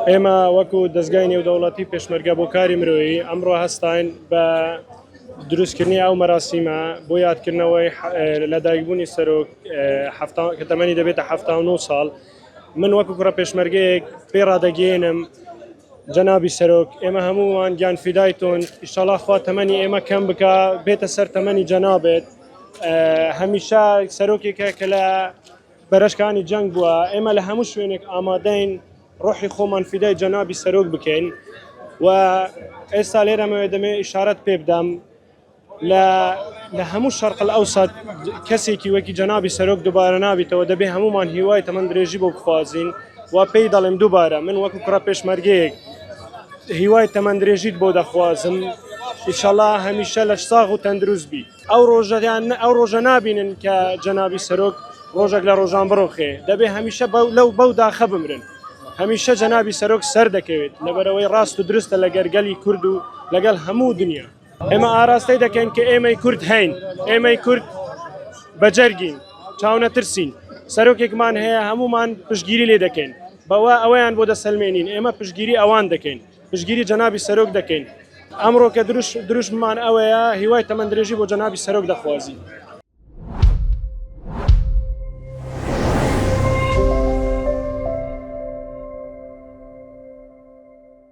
ئێمە وەکو دەستگای نێودەوڵەتی پێشمەرگە بۆ کاری مرۆیی ئەمڕۆ هەستاین بە دروستکردنی ئەو مەراسیمە بۆ یادکردنەوەی لەدایکبوونی سەرۆک کە تەمەنی دەبێتە 79 ساڵ. من وەکو کوڕە پێشمەرگەیەک پێ ڕادەگەێنم جەنابی سەرۆک، ئێمە هەمووان گیان فیدایتۆن، ئیشەڵا خوا تەمەنی ئێمە کەم بکە بێتە سەر تەمەنی جەنابێت. هەمیشە سەرۆکێکە کە لە بەرەشکانی جەنگ بووە، ئێمە لە هەموو شوێنێک ئامادەین ڕۆحی خۆمان فیدای جەنابی سەرۆک بکەین. و ئێستا لێرەمەوێ دەمێ ئیشارەت پێ بدەم لە هەموو شەرق الئەوسەد کەسێکی وەکی جەنابی سەرۆک دووبارە نابێتەوە، دەبێ هەمومان هیوای تەمەن درێژی بۆ بخوازین. و پێی دەڵێم دووبارە من وەکو کوڕە پێشمەرگەیەک هیوای تەمەن درێژیت بۆ دەخوازم، ئیشەڵا هەمیشە لە ساغ و تەندروست بی. ئەو ڕۆژە نابینن کە جەنابی سەرۆک ڕۆژێک لە ڕۆژان بڕۆخێ، دەبێ هەمیشە لەو بەو داخە بمرن. هەمیشە جەنابی سەرۆک سەر دەکەوێت لەبەرەوەی ڕاست و درستە لە گەرگەلی کورد و لەگەڵ هەموو دنیا. ئێمە ئاراستەی دەکەین کە ئێمەی کورد هەین، ئێمەی کورد بەجەرگین، چاونەترسین، سەرۆکێکمان هەیە هەمومان پشتگیری لێ دەکەین، بەوە ئەوەیان بۆ دەسەلمێنین، ئێمە پشتگیری ئەوان دەکەین، پشتگیری جەنابی سەرۆک دەکەین. ئەمڕۆ کە دروشمان ئەوەیە هیوای تەمەن درێژی بۆ جەنابی سەرۆک دەخوازین.